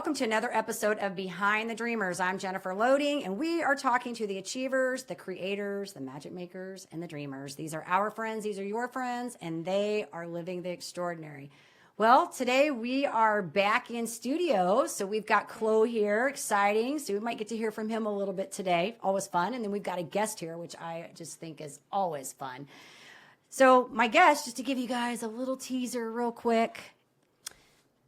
welcome to another episode of Behind the Dreamers. I'm Jennifer Loading, and we are talking to the achievers, the creators, the magic makers, and the dreamers. These are our friends, these are your friends, and they are living the extraordinary. Well, today we are back in studio, so we've got Chloe here, exciting. So we might get to hear from him a little bit today, always fun. And then we've got a guest here, which I just think is always fun. So my guest, just to give you guys a little teaser real quick, if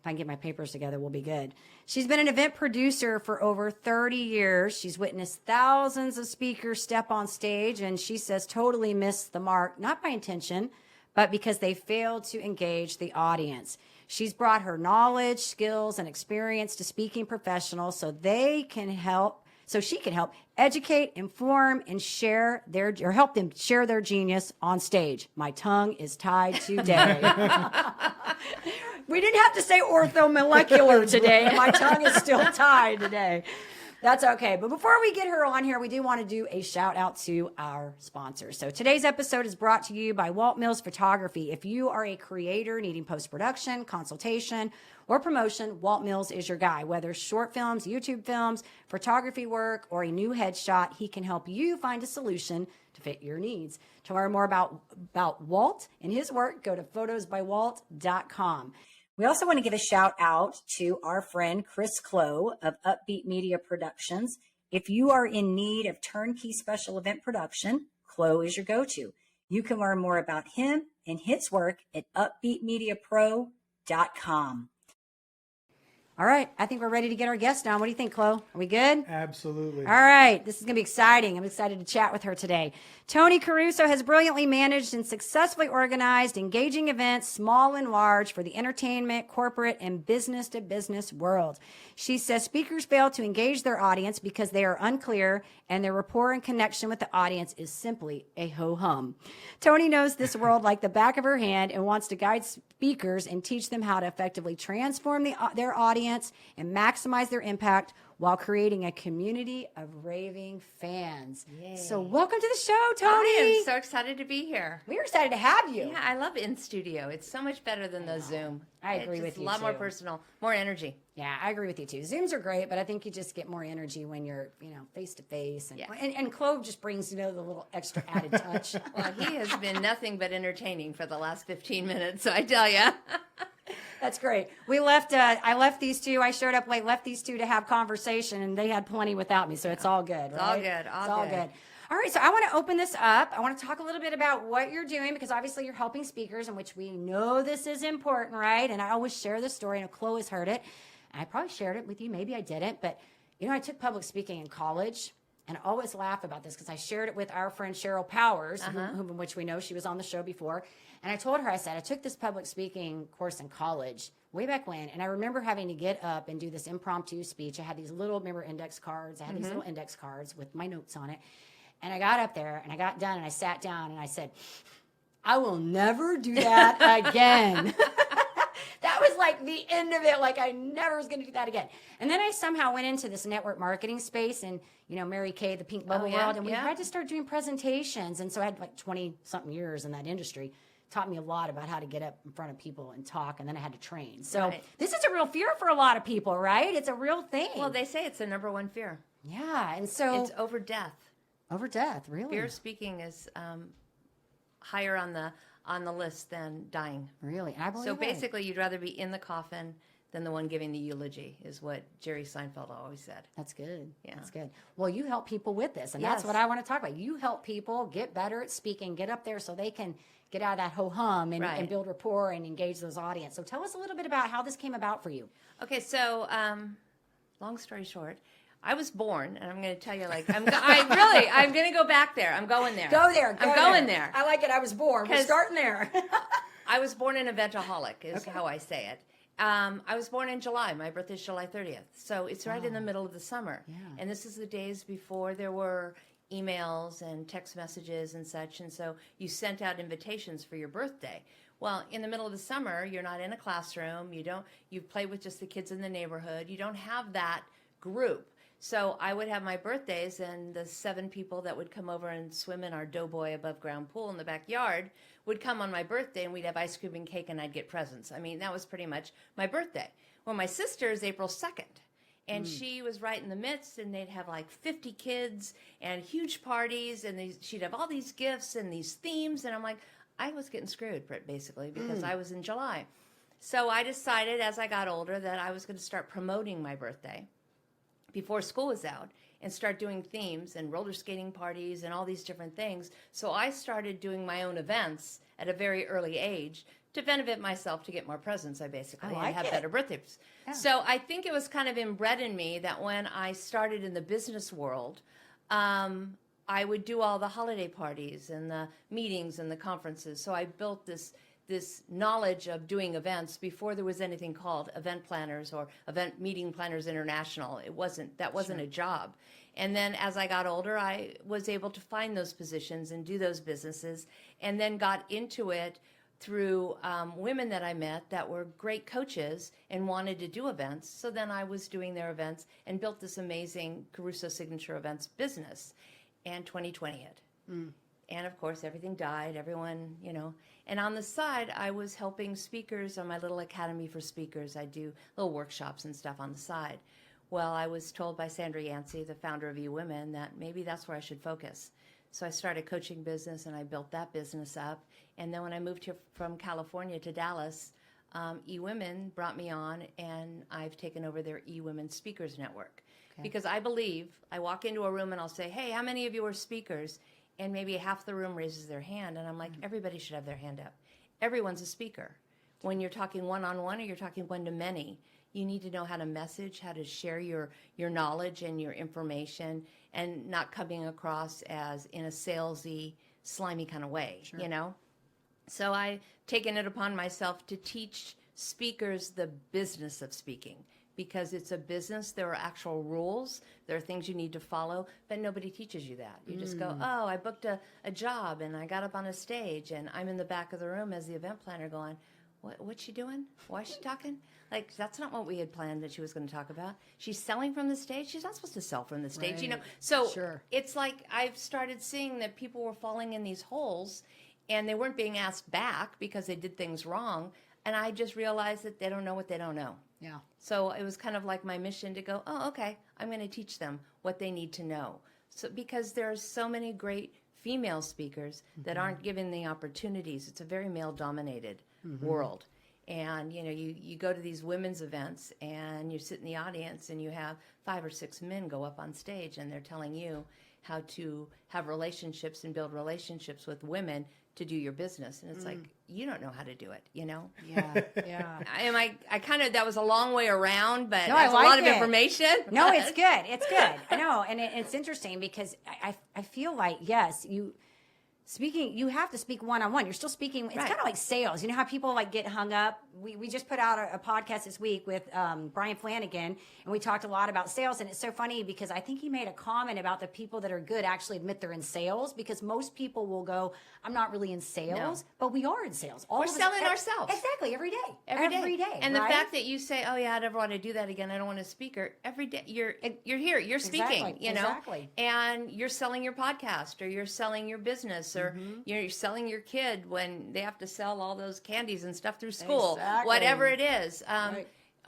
I can get my papers together, we'll be good. She's been an event producer for over 30 years. She's witnessed thousands of speakers step on stage, and she says totally missed the mark, not by intention, but because they failed to engage the audience. She's brought her knowledge, skills, and experience to speaking professionals so she can help educate, inform, and help them share their genius on stage. My tongue is tied today. We didn't have to say orthomolecular today. My tongue is still tied today. That's okay. But before we get her on here, we do want to do a shout out to our sponsors. So today's episode is brought to you by Walt Mills Photography. If you are a creator needing post-production, consultation, or promotion, Walt Mills is your guy. Whether short films, YouTube films, photography work, or a new headshot, he can help you find a solution to fit your needs. To learn more about Walt and his work, go to photosbywalt.com. We also want to give a shout out to our friend Chris Clow of Upbeat Media Productions. If you are in need of turnkey special event production, Clow is your go-to. You can learn more about him and his work at upbeatmediapro.com. All right, I think we're ready to get our guest on. What do you think, Chloe? Are we good? Absolutely. All right, this is going to be exciting. I'm excited to chat with her today. Toni Caruso has brilliantly managed and successfully organized engaging events, small and large, for the entertainment, corporate, and business-to-business world. She says speakers fail to engage their audience because they are unclear, and their rapport and connection with the audience is simply a ho-hum. Toni knows this world like the back of her hand and wants to guide speakers and teach them how to effectively transform their audience and maximize their impact while creating a community of raving fans. Yay. So welcome to the show, Toni. I am so excited to be here. We're excited to have you. Yeah, I love in studio. It's so much better than the Zoom. I agree with you, a lot more too. Personal, more energy. Yeah, I agree with you too. Zooms are great, but I think you just get more energy when you're, face to face. And Chloe just brings, the little extra added touch. Well, he has been nothing but entertaining for the last 15 minutes, so I tell you. That's great. I left these two. I showed up late, left these two to have conversation, and they had plenty without me, so it's all good, right? It's all good. All good. All right, so I want to open this up. I want to talk a little bit about what you're doing, because obviously you're helping speakers, in which we know this is important, right? And I always share this story. I know Chloe has heard it. And I probably shared it with you. Maybe I didn't. But, I took public speaking in college. And I always laugh about this because I shared it with our friend Cheryl Powers, whom which we know she was on the show before. And I told her, I said, I took this public speaking course in college way back when. And I remember having to get up and do this impromptu speech. I had these little, index cards. I had these little index cards with my notes on it. And I got up there and I got done and I sat down and I said, I will never do that again. That was like the end of it. Like I never was going to do that again. And then I somehow went into this network marketing space and, Mary Kay, the pink bubble world. And we had to start doing presentations. And so I had like 20 something years in that industry. Taught me a lot about how to get up in front of people and talk. And then I had to train. So This is a real fear for a lot of people, right? It's a real thing. Well, they say it's the number one fear. Yeah. And so it's over death. Over death, really? Fear of speaking is higher on the list than dying. Really? And I believe so basically, you'd rather be in the coffin than the one giving the eulogy, is what Jerry Seinfeld always said. That's good. Yeah. That's good. Well, you help people with this, and that's what I want to talk about. You help people get better at speaking, get up there so they can get out of that ho-hum and build rapport and engage those audience. So tell us a little bit about how this came about for you. Okay, so long story short, I was born, and I'm going to tell you, I'm going to go back there. I'm going there. Go there. I'm going there. I like it. I was born. We're starting there. I was born an eventaholic, is how I say it. I was born in July. My birthday's July 30th. So it's right in the middle of the summer. Yeah. And this is the days before there were emails and text messages and such. And so you sent out invitations for your birthday. Well, in the middle of the summer, you're not in a classroom. You play with just the kids in the neighborhood. You don't have that group. So I would have my birthdays, and the 7 people that would come over and swim in our Doughboy above ground pool in the backyard would come on my birthday, and we'd have ice cream and cake, and I'd get presents. I mean, that was pretty much my birthday. Well, my sister is April 2nd. And she was right in the midst, and they'd have like 50 kids and huge parties, and she'd have all these gifts and these themes. And I'm like, I was getting screwed, basically, because I was in July. So I decided as I got older that I was going to start promoting my birthday before school was out and start doing themes and roller skating parties and all these different things. So I started doing my own events at a very early age to benefit myself, to get more presents, and have better birthdays. Yeah. So I think it was kind of inbred in me that when I started in the business world, I would do all the holiday parties and the meetings and the conferences. So I built this knowledge of doing events before there was anything called event planners or event meeting planners international. That wasn't a job. And then as I got older, I was able to find those positions and do those businesses, and then got into it through women that I met that were great coaches and wanted to do events. So then I was doing their events and built this amazing Caruso Signature Events business. And 2020 hit. And of course, everything died, everyone, And on the side, I was helping speakers on my little academy for speakers. I do little workshops and stuff on the side. Well, I was told by Sandra Yancey, the founder of eWomen, that maybe that's where I should focus. So I started a coaching business, and I built that business up. And then when I moved here from California to Dallas, eWomen brought me on, and I've taken over their eWomenSpeakerNetwork. Okay. Because I believe, I walk into a room and I'll say, hey, how many of you are speakers? And maybe half the room raises their hand. And I'm like, everybody should have their hand up. Everyone's a speaker. When you're talking one-on-one or you're talking one-to-many, you need to know how to message, how to share your knowledge and your information, and not coming across as in a salesy, slimy kind of way, So I've taken it upon myself to teach speakers the business of speaking, because it's a business. There are actual rules. There are things you need to follow, but nobody teaches you that. You just go, oh, I booked a job, and I got up on a stage, and I'm in the back of the room as the event planner going, what's she doing? Why is she talking? Like, that's not what we had planned that she was going to talk about. She's selling from the stage. She's not supposed to sell from the stage, So It's like I've started seeing that people were falling in these holes, and they weren't being asked back because they did things wrong. And I just realized that they don't know what they don't know. Yeah. So it was kind of like my mission to go, oh, okay, I'm going to teach them what they need to know. So because there are so many great female speakers that aren't given the opportunities. It's a very male-dominated world. And, you go to these women's events, and you sit in the audience, and you have 5 or 6 men go up on stage, and they're telling you how to have relationships and build relationships with women to do your business. And it's like, you don't know how to do it, Yeah. I kind of, that was a long way around, but no, that's like a lot of information. No, it's good. It's good. I know. And it's interesting because I feel like, yes, speaking, you have to speak one-on-one. You're still speaking. It's kind of like sales. You know how people get hung up? We just put out a podcast this week with Brian Flanagan, and we talked a lot about sales. And it's so funny because I think he made a comment about the people that are good actually admit they're in sales, because most people will go, I'm not really in sales, but we are in sales. We're selling ourselves. Exactly. Every day. Every day. And the fact that you say, oh yeah, I never want to do that again. I don't want a speaker. Every day you're here. You're speaking, Exactly. And you're selling your podcast, or you're selling your business, or you're selling your kid when they have to sell all those candies and stuff through school, whatever it is.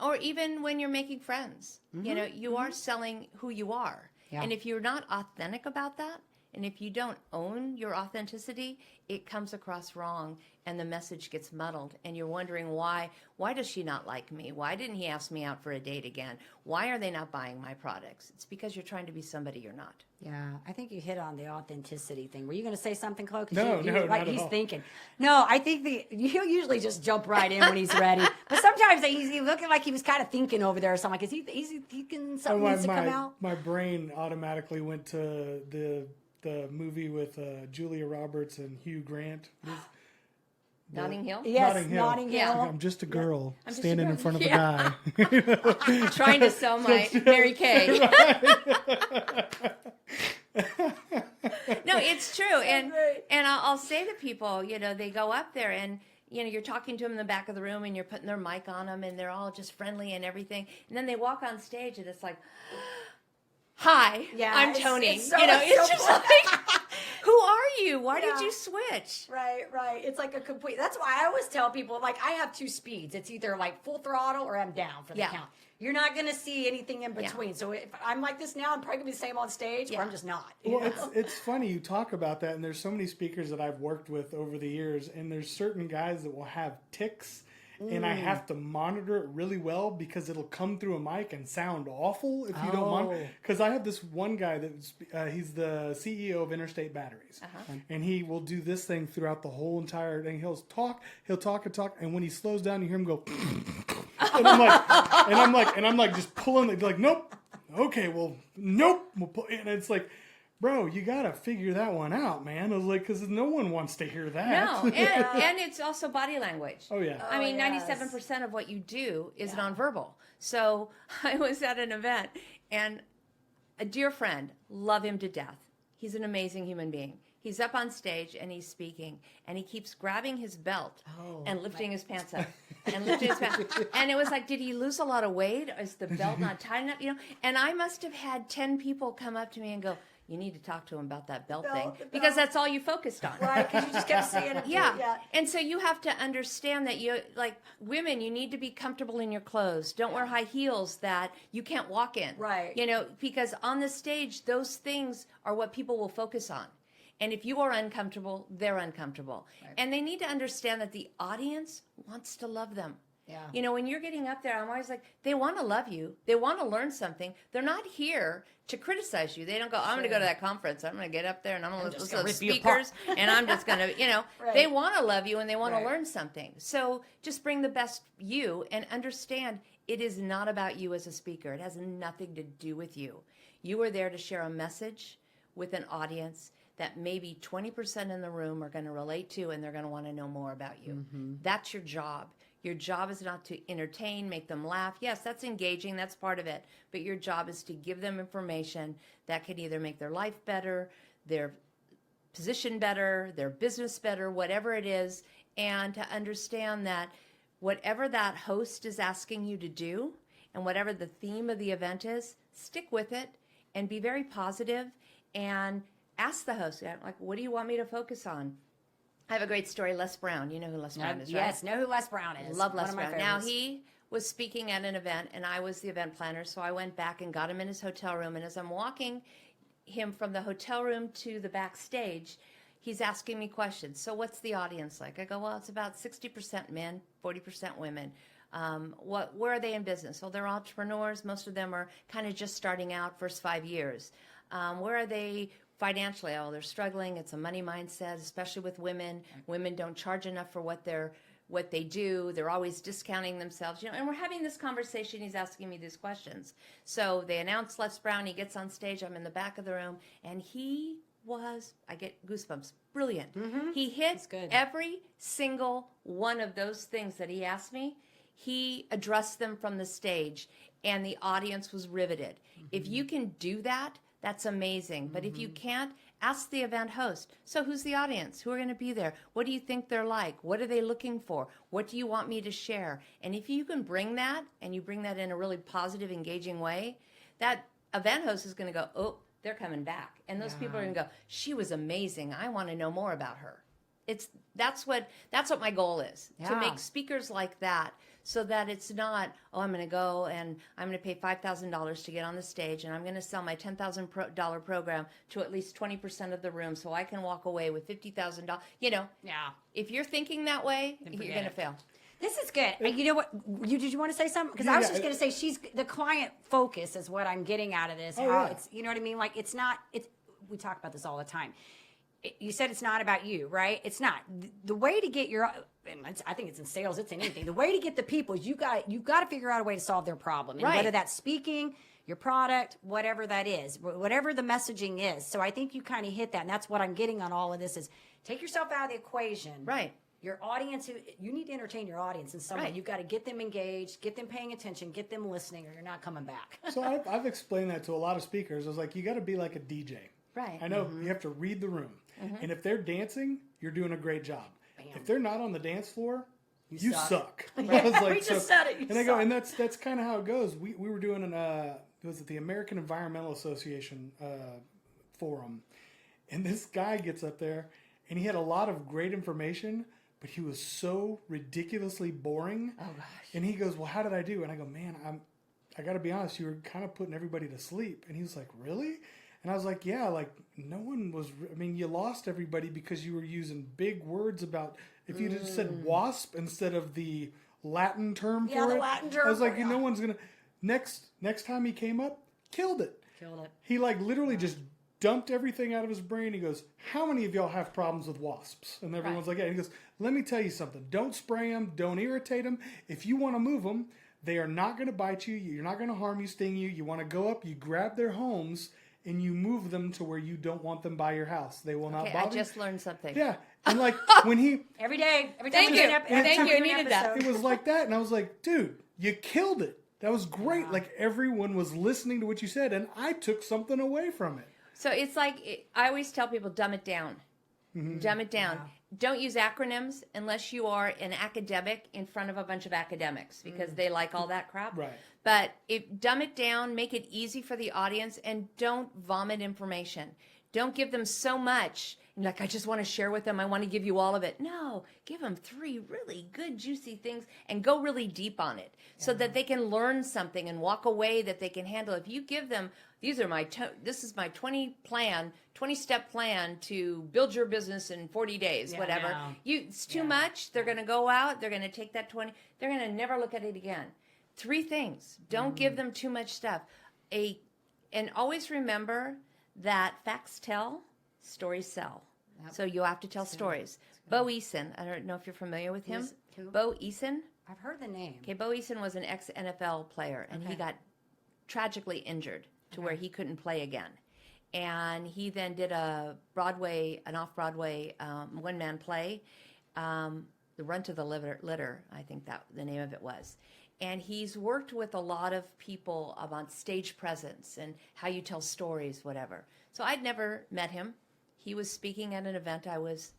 Or even when you're making friends, you are selling who you are. Yeah. And if you're not authentic about that, and if you don't own your authenticity, it comes across wrong, and the message gets muddled, and you're wondering why does she not like me? Why didn't he ask me out for a date again? Why are they not buying my products? It's because you're trying to be somebody you're not. Yeah, I think you hit on the authenticity thing. Were you going to say something, Chloe? No, not he's at all. thinking. No, I think he'll usually just jump right in when he's ready. But sometimes he's looking like he was kind of thinking over there or something. Like, is he thinking something needs to come out? My brain automatically went to the movie with Julia Roberts and Hugh Grant. Notting Hill? Yes, Notting Hill. Hill. I'm just a girl I'm just standing a girl. in front of a guy. Trying to sell my Mary Kay. No, it's true. And I'll say to people, they go up there and, you're talking to them in the back of the room, and you're putting their mic on them, and they're all just friendly and everything. And then they walk on stage, and it's like, hi, I'm Toni. It's so it's just like, who are you? Why Why did you switch? Right. It's like a complete. That's why I always tell people, like, I have 2 speeds. It's either like full throttle or I'm down for the count. You're not going to see anything in between. So if I'm like this now, I'm probably going to be the same on stage, or I'm just not. Well, it's funny you talk about that, and there's so many speakers that I've worked with over the years, and there's certain guys that will have tics. And I have to monitor it really well because it'll come through a mic and sound awful if you don't monitor. Because I have this one guy that he's the CEO of Interstate Batteries, and he will do this thing throughout the whole entire thing. He'll talk, and when he slows down, you hear him go, and I'm like just pulling, like, nope, okay, well, nope, and it's like, bro, you gotta figure that one out, man. I was like, because no one wants to hear that. No, and it's also body language. Oh yeah. I mean, 97% of what you do is nonverbal. So I was at an event, and a dear friend, love him to death. He's an amazing human being. He's up on stage and he's speaking, and he keeps grabbing his belt and lifting his pants up and lifting his pants. And it was like, did he lose a lot of weight? Is the belt not tight enough? And I must have had 10 people come up to me and go, you need to talk to him about that belt thing, because that's all you focused on. Right, because you just kept seeing it. Yeah. And so you have to understand that like women, you need to be comfortable in your clothes. Don't wear high heels that you can't walk in. Right. Because on the stage, those things are what people will focus on. And if you are uncomfortable, they're uncomfortable. Right. And they need to understand that the audience wants to love them. Yeah. When you're getting up there, I'm always like, they want to love you. They want to learn something. They're not here to criticize you. They don't go, I'm going to go to that conference. I'm going to get up there and I'm going to listen to the speakers and I'm just going to, right. They want to love you and they want to learn something. So just bring the best you and understand it is not about you as a speaker. It has nothing to do with you. You are there to share a message with an audience that maybe 20% in the room are going to relate to, and they're going to want to know more about you. Mm-hmm. That's your job. Your job is not to entertain, make them laugh. Yes, that's engaging. That's part of it. But your job is to give them information that can either make their life better, their position better, their business better, whatever it is, and to understand that whatever that host is asking you to do and whatever the theme of the event is, stick with it and be very positive and ask the host, like, what do you want me to focus on? I have a great story. Les Brown. You know who Les Brown is, right? Yes, know who Les Brown is. Love Les Brown. Now, he was speaking at an event, and I was the event planner, so I went back and got him in his hotel room. And as I'm walking him from the hotel room to the backstage, he's asking me questions. So what's the audience like? I go, well, it's about 60% men, 40% women. Where are they in business? Well, they're entrepreneurs. Most of them are kind of just starting out, first 5 years. Where are they financially? Oh, they're struggling. It's a money mindset, especially with women. Women don't charge enough for what they do. They're always discounting themselves. And we're having this conversation. He's asking me these questions. So they announce Les Brown. He gets on stage. I'm in the back of the room, and I get goosebumps. Brilliant. Mm-hmm. He hit every single one of those things that he asked me. He addressed them from the stage, and the audience was riveted. Mm-hmm. If you can do that, that's amazing. But if you can't, ask the event host. So who's the audience? Who are going to be there? What do you think they're like? What are they looking for? What do you want me to share? And if you can bring that, and you bring that in a really positive, engaging way, that event host is going to go, oh, they're coming back. And those people are going to go, she was amazing. I want to know more about her. That's what my goal is, to make speakers like that, so that it's not, oh, I'm going to go and I'm going to pay $5,000 to get on the stage, and I'm going to sell my $10,000 program to at least 20% of the room so I can walk away with $50,000. Yeah. If you're thinking that way, you're going to fail. This is good. You know what? Did you want to say something? Because I was just going to say, the client focus is what I'm getting out of this. It's, you know what I mean? Like, we talk about this all the time. You said it's not about you, right? It's not. The way to get I think it's in sales, it's in anything. The way to get the people is you've got to figure out a way to solve their problem. And whether that's speaking, your product, whatever that is, whatever the messaging is. So I think you kind of hit that. And that's what I'm getting on all of this is take yourself out of the equation. Right. Your audience, you need to entertain your audience in some way. You've got to get them engaged, get them paying attention, get them listening, or you're not coming back. So I've explained that to a lot of speakers. I was like, you got to be like a DJ. Right. I know you have to read the room. Mm-hmm. And if they're dancing, you're doing a great job. Bam. If they're not on the dance floor, you suck. I was like, we just said it. I go, and that's kind of how it goes. We were doing was it the American Environmental Association forum, and this guy gets up there and he had a lot of great information, but he was so ridiculously boring. Oh gosh. And he goes, well, how did I do? And I go, man, I got to be honest, you were kind of putting everybody to sleep. And he was like, really? And I was like, yeah, like no one was, I mean, you lost everybody because you were using big words about, if you just said wasp instead of the Latin term for the it. Latin term I was like, for it, no one's going to, next time he came up, killed it. Killed it. He like literally just dumped everything out of his brain. He goes, how many of y'all have problems with wasps? And everyone's like, yeah. And he goes, let me tell you something. Don't spray them. Don't irritate them. If you want to move them, they are not going to bite you. You're not going to harm you, sting you. You want to go up, you grab their homes, and you move them to where you don't want them by your house. They will not bother you. I just learned something. Yeah. And like when he... Every day. Thank you. I needed that. It was like that. And I was like, dude, you killed it. That was great. Yeah. Like everyone was listening to what you said, and I took something away from it. So it's like, I always tell people, dumb it down. Mm-hmm. Dumb it down. Yeah. Don't use acronyms unless you are an academic in front of a bunch of academics, because they like all that crap. Right. But dumb it down, make it easy for the audience, and don't vomit information. Don't give them so much. Like, I just want to share with them. I want to give you all of it. No, give them 3 really good, juicy things and go really deep on it so that they can learn something and walk away that they can handle. If you give them, this is my 20-step plan to build your business in 40 days, whatever. No. It's too much. They're going to go out. They're going to take that 20. They're going to never look at it again. 3 things. Don't give them too much stuff. And always remember that facts tell, stories sell. Yep. So you have to tell stories. Bo Eason, I don't know if you're familiar with him. Who? Bo Eason. I've heard the name. Okay, Bo Eason was an ex-NFL player, and he got tragically injured to where he couldn't play again. And he then did an off-Broadway one-man play, The Run to the Litter, I think that the name of it was. And he's worked with a lot of people about stage presence and how you tell stories, whatever. So I'd never met him. He was speaking at an event I was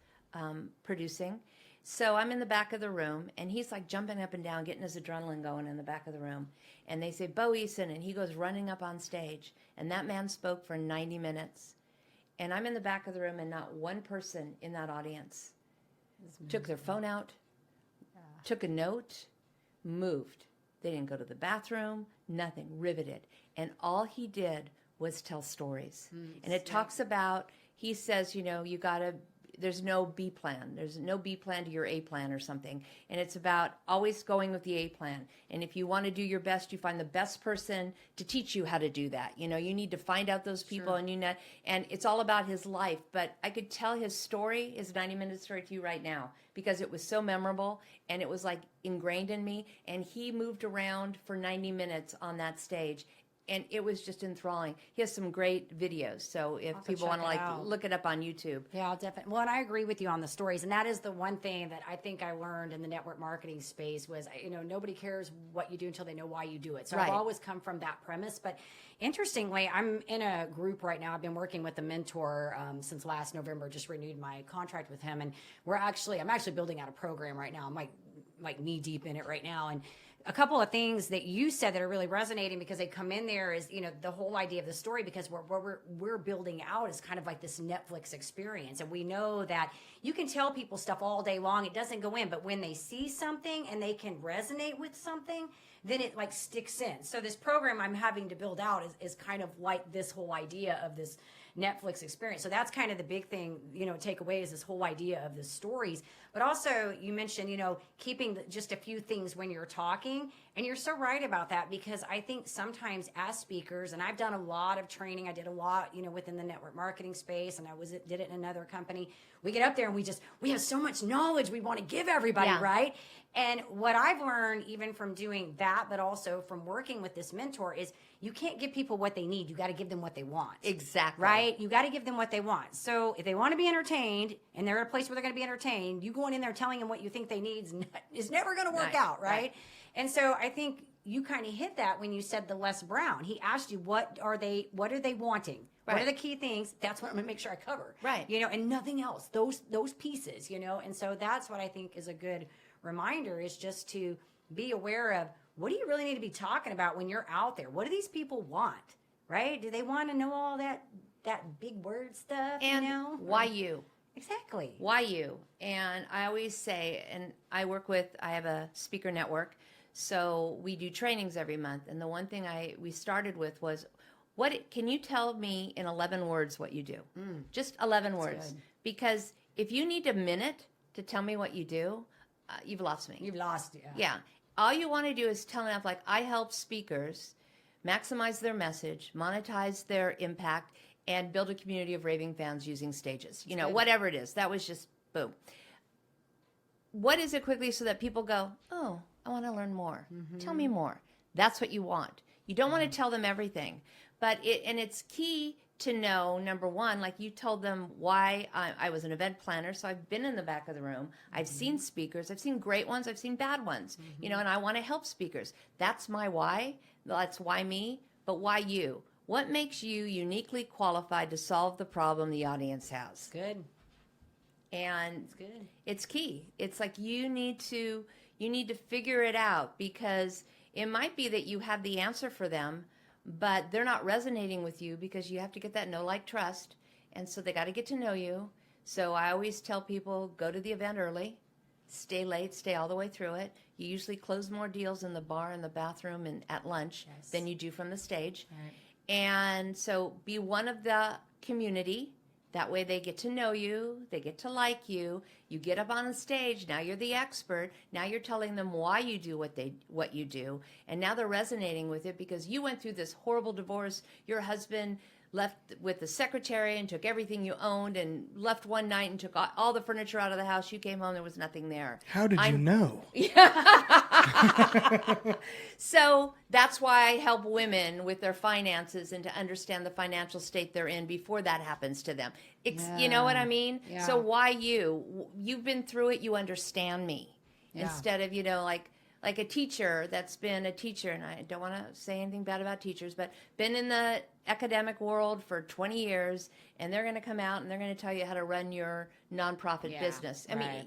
producing. So I'm in the back of the room, and he's like jumping up and down, getting his adrenaline going in the back of the room. And they say, Bo Eason, and he goes running up on stage. And that man spoke for 90 minutes. And I'm in the back of the room, and not one person in that audience took their phone out, took a note, moved. They didn't go to the bathroom, nothing, riveted. And all he did was tell stories. And it talks about, he says, there's no B plan. There's no B plan to your A plan or something. And it's about always going with the A plan. And if you want to do your best, you find the best person to teach you how to do that. You need to find out those people, and it's all about his life. But I could tell his story, his 90-minute story to you right now, because it was so memorable and it was like ingrained in me. And he moved around for 90 minutes on that stage. And it was just enthralling. He has some great videos. So if people want to look it up on YouTube. Yeah, I'll definitely. Well, and I agree with you on the stories. And that is the one thing that I think I learned in the network marketing space was, nobody cares what you do until they know why you do it. So I've always come from that premise. But interestingly, I'm in a group right now. I've been working with a mentor since last November, just renewed my contract with him. And I'm actually building out a program right now. I'm like knee deep in it right now. And a couple of things that you said that are really resonating because they come in there is, the whole idea of the story, because what we're building out is kind of like this Netflix experience. And we know that you can tell people stuff all day long. It doesn't go in, but when they see something and they can resonate with something, then it like sticks in. So this program I'm having to build out is kind of like this whole idea of this Netflix experience. So that's kind of the big thing, take away is this whole idea of the stories. But also you mentioned, keeping just a few things when you're talking. And you're so right about that, because I think sometimes as speakers, and I've done a lot of training, I did a lot, within the network marketing space, and did it in another company. We get up there and we have so much knowledge we want to give everybody, right? And what I've learned even from doing that, but also from working with this mentor, is you can't give people what they need. You got to give them what they want. Exactly. Right? You got to give them what they want. So if they want to be entertained and they're at a place where they're going to be entertained, you going in there telling them what you think they need is never going to work out, right? And so I think you kind of hit that when you said the Les Brown. He asked you, what are they wanting? Right. What are the key things? That's what I'm going to make sure I cover. Right. And nothing else. Those pieces, and so that's what I think is a good reminder, is just to be aware of, what do you really need to be talking about when you're out there? What do these people want, right? Do they want to know all that big word stuff, and why you? Exactly. Why you? And I always say, and I have a speaker network, so we do trainings every month. And the one thing we started with was, can you tell me in 11 words what you do? Just 11 words. good. Because if you need a minute to tell me what you do, you've lost me. You've lost, yeah. Yeah. All you want to do is tell enough, like, I help speakers maximize their message, monetize their impact, and build a community of raving fans using stages. You know, whatever it is. That was just boom. What is it quickly so that people go, oh, I want to learn more. Tell me more. That's what you want. You don't want to tell them everything. But it's key to know, number one, like you told them why I was an event planner, so I've been in the back of the room. I've seen speakers. I've seen great ones. I've seen bad ones, you know, and I want to help speakers. That's my why. That's why me, but why you? What makes you uniquely qualified to solve the problem the audience has? Good. And It's good. it's key. It's like you need to figure it out, because it might be that you have the answer for them, but they're not resonating with you because you have to get that know, like, trust. And so they got to get to know you. So I always tell people, go to the event early, stay late, stay all the way through it. You usually close more deals in the bar, in the bathroom, and at lunch than you do from the stage. Right. And so be one of the community. That way they get to know you, they get to like you. You get up on a stage, now you're the expert. Now you're telling them why you do what you do. And now they're resonating with it because you went through this horrible divorce. Your husband left with the secretary and took everything you owned and left one night and took all the furniture out of the house. You came home, there was nothing there. How did you know? So that's why I help women with their finances and to understand the financial state they're in before that happens to them. You know what I mean? Yeah. So why you? You've been through it. You understand me. Yeah. Instead of, you know, like a teacher that's been a teacher, and I don't want to say anything bad about teachers, but been in the academic world for 20 years, and they're going to come out and they're going to tell you how to run your nonprofit business. I mean,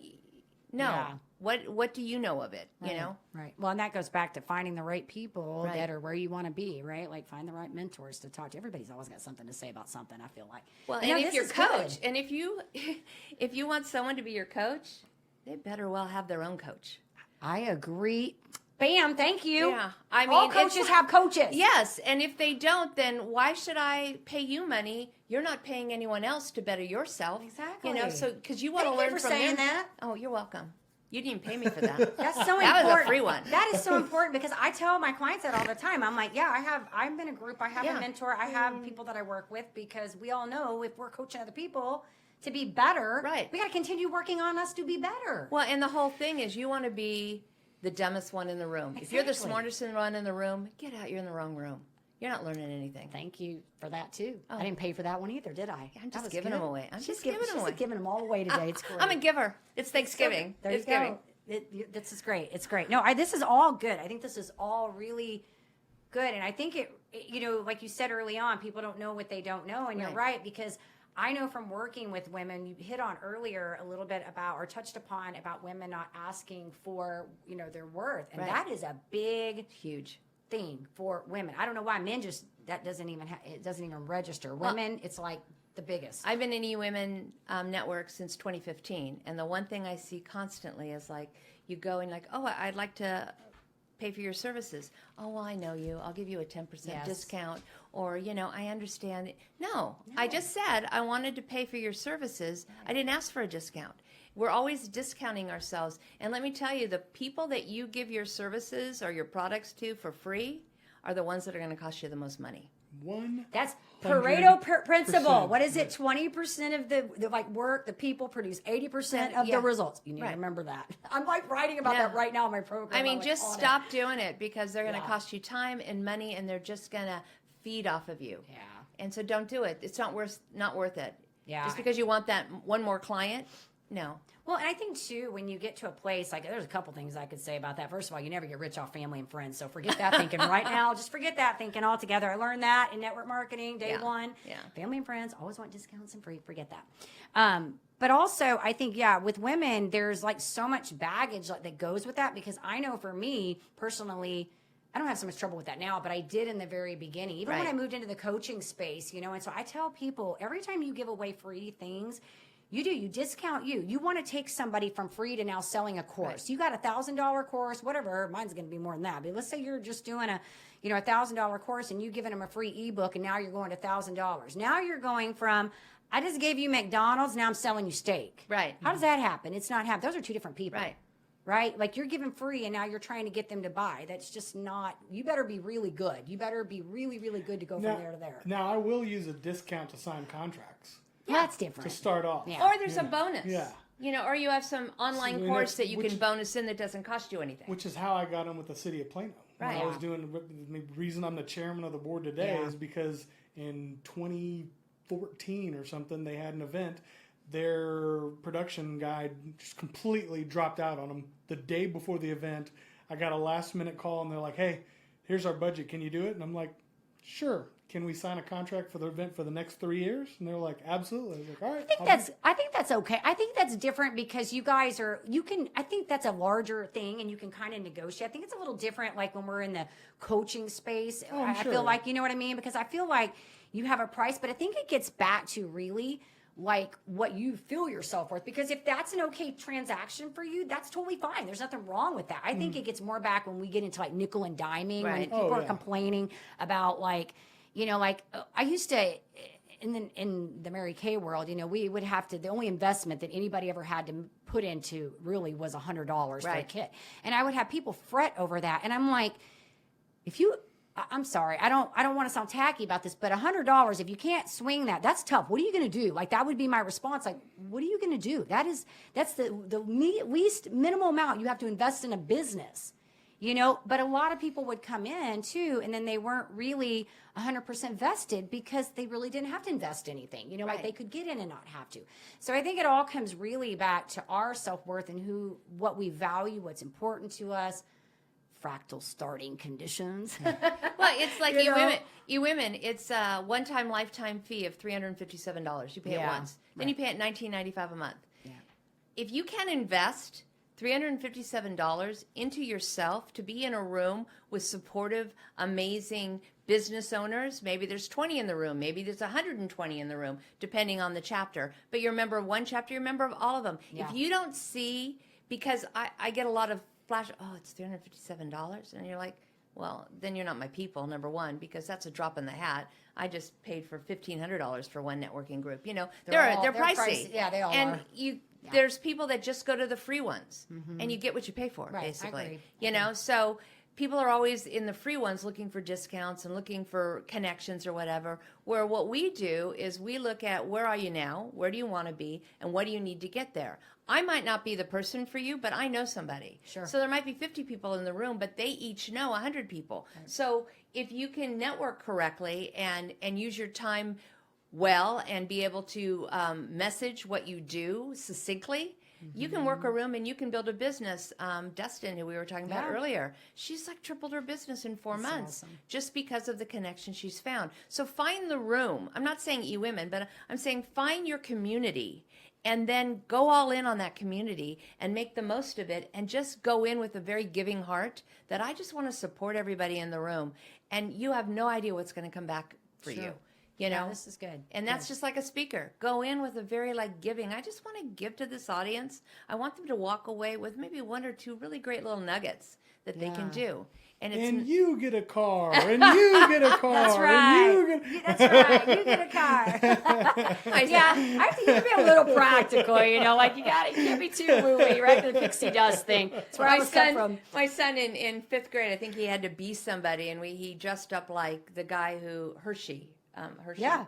no. Yeah. What do you know of it, you know? Right. Well, and that goes back to finding the right people that are where you want to be, right? Like find the right mentors to talk to. Everybody's always got something to say about something, I feel like. Well, You know, and if this your is coach, good. and if you want someone to be your coach, they better well have their own coach. I agree. Bam, thank you. Yeah. I mean, all coaches have coaches. Yes, and if they don't, then why should I pay you money? You're not paying anyone else to better yourself. Exactly. You know, so because you want Thank to you learn for from saying them. that. Oh, you're welcome. You didn't pay me for that. That's so That important. was a free one. That is so important because I tell my clients that all the time. I'm like, I'm in a group. I have Yeah. a mentor. I have people that I work with because we all know if we're coaching other people to be better, Right. we got to continue working on us to be better. Well, and the whole thing is you want to be the dumbest one in the room. If you're the Exactly. smartest one in the room, get out. You're in the wrong room. You're not learning anything. Thank you for that too. I didn't pay for that one either, did I? I'm That just was giving good. them away. I'm She's just giving them she's away. giving them all away today. It's great. I'm a giver. It's Thanksgiving. There It's you giving. go. This is great. It's great. No, this is all good. I think this is all really good. And I think it, you know, like you said early on, people don't know what they don't know. And you're right, because I know from working with women, you hit on earlier a little bit about, or touched upon about women not asking for, you know, their worth. And that is a big, Huge. thing for women. I don't know why men just, that doesn't even, it doesn't even register. Women, it's like the biggest. I've been in eWomen Network since 2015, and the one thing I see constantly is like you go and like, oh, I'd like to pay for your services. Oh, well, I know you. I'll give you a 10% discount, or you know, I understand. No, I just said I wanted to pay for your services. I didn't ask for a discount. We're always discounting ourselves, and let me tell you, the people that you give your services or your products to for free are the ones that are going to cost you the most money. That's Pareto principle. What is it? 20% of the like work, the people produce 80% of the results. You need to remember that. I'm like writing about that right now in my program. I mean, I'm just like, stop doing it because they're going to cost you time and money, and they're just going to feed off of you. Yeah. And so don't do it. It's not worth it. Yeah. Just because you want that one more client, no. Well, and I think too, when you get to a place, like there's a couple things I could say about that. First of all, you never get rich off family and friends. So forget that thinking right now. Just forget that thinking altogether. I learned that in network marketing, day one. Yeah. Family and friends always want discounts and free. Forget that. But also, I think, with women, there's like so much baggage that goes with that, because I know for me personally, I don't have so much trouble with that now, but I did in the very beginning, even when I moved into the coaching space, you know. And so I tell people, every time you give away free things, You do. You discount you. You want to take somebody from free to now selling a course. Right. You got $1,000 course, whatever. Mine's going to be more than that. But let's say you're just doing a, $1,000 course and you giving them a free ebook, and now you're going to $1,000. Now you're going from, I just gave you McDonald's, now I'm selling you steak. Right. How does that happen? It's not happening. Those are two different people. Right. Right? Like you're giving free and now you're trying to get them to buy. That's just not, you better be really good. You better be really, really good to go from there to there. Now, I will use a discount to sign contracts Yeah, that's different. to start off. Yeah. Or there's a bonus. Yeah. Or you have some online So, course that you which- can bonus in that doesn't cost you anything. Which is how I got in with the city of Plano. Right. When I was doing the reason I'm the chairman of the board today Yeah. is because in 2014 or something, they had an event. Their production guy just completely dropped out on them the day before the event. I got a last minute call and they're like, "Hey, here's our budget. Can you do it?" And I'm like, "Sure. Can we sign a contract for the event for the next 3 years?" And they're like, "Absolutely." I was like, "All right." I think that's okay. I think that's different because you guys I think that's a larger thing and you can kind of negotiate. I think it's a little different like when we're in the coaching space. Oh, I'm I sure. feel like, you know what I mean? Because I feel like you have a price, but I think it gets back to really like what you feel yourself worth. Because if that's an okay transaction for you, that's totally fine. There's nothing wrong with that. I think it gets more back when we get into like nickel and diming, when Right. people Oh, are yeah. complaining about like, I used to, in the Mary Kay world, we would have to, the only investment that anybody ever had to put into really was $100 for a Right. kit. And I would have people fret over that. And I'm like, I'm sorry, I don't want to sound tacky about this, but $100, if you can't swing that, that's tough. What are you going to do? Like, that would be my response. Like, what are you going to do? That's the least minimal amount you have to invest in a business. But a lot of people would come in too, and then they weren't really 100% vested because they really didn't have to invest anything. Like Right. they could get in and not have to. So I think it all comes really back to our self-worth and what we value, what's important to us. Fractal starting conditions. Well, it's like You know? eWomen. It's a one-time lifetime fee of $357. You pay it Yeah, once, then you pay it $19.95 a month. Yeah. If you can invest $357 into yourself to be in a room with supportive, amazing business owners, maybe there's 20 in the room, maybe there's 120 in the room, depending on the chapter. But you're a member of one chapter, you're a member of all of them. Yeah. If you don't see, because I get a lot of flash, oh, it's $357, and you're like, well, then you're not my people, number one, because that's a drop in the hat. I just paid for $1,500 for one networking group. They're they're pricey. pricey. Yeah, they all and are. There's people that just go to the free ones, and you get what you pay for, Right, I basically. agree. So people are always in the free ones looking for discounts and looking for connections or whatever, where what we do is we look at where are you now, where do you want to be, and what do you need to get there. I might not be the person for you, but I know somebody. Sure. So there might be 50 people in the room, but they each know 100 people. Right. So if you can network correctly and use your time well and be able to message what you do succinctly, you can work a room and you can build a business. Dustin, who we were talking about earlier, she's like tripled her business in 4 months just because of the connection she's found. So find the room. I'm not saying eWomen, but I'm saying find your community and then go all in on that community and make the most of it and just go in with a very giving heart that I just want to support everybody in the room. And you have no idea what's going to come back for you. Yeah, this is good. And that's just like a speaker. Go in with a very giving. I just want to give to this audience. I want them to walk away with maybe one or two really great little nuggets that they can do. And you get a car, and you get a car, That's right. and you get... That's right. You get a car. I think you can be a little practical, you can't be too woo-y, right? The pixie dust thing. That's where I was cut from. My son in fifth grade, I think he had to be somebody, and he dressed up like the guy Hershey. Yeah.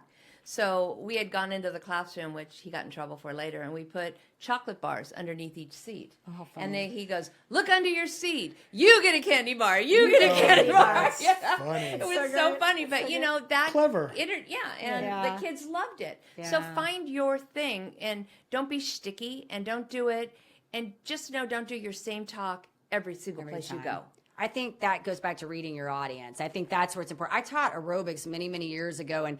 So we had gone into the classroom, which he got in trouble for later, and we put chocolate bars underneath each seat. Oh, funny. And then he goes, "Look under your seat. You get a candy bar. You get a candy bar." Yeah. Funny. It was so funny, but that Clever. The kids loved it. So find your thing and don't be sticky and don't do it, and just don't do your same talk every single place you go. I think that goes back to reading your audience. I think that's where it's important. I taught aerobics many, many years ago, and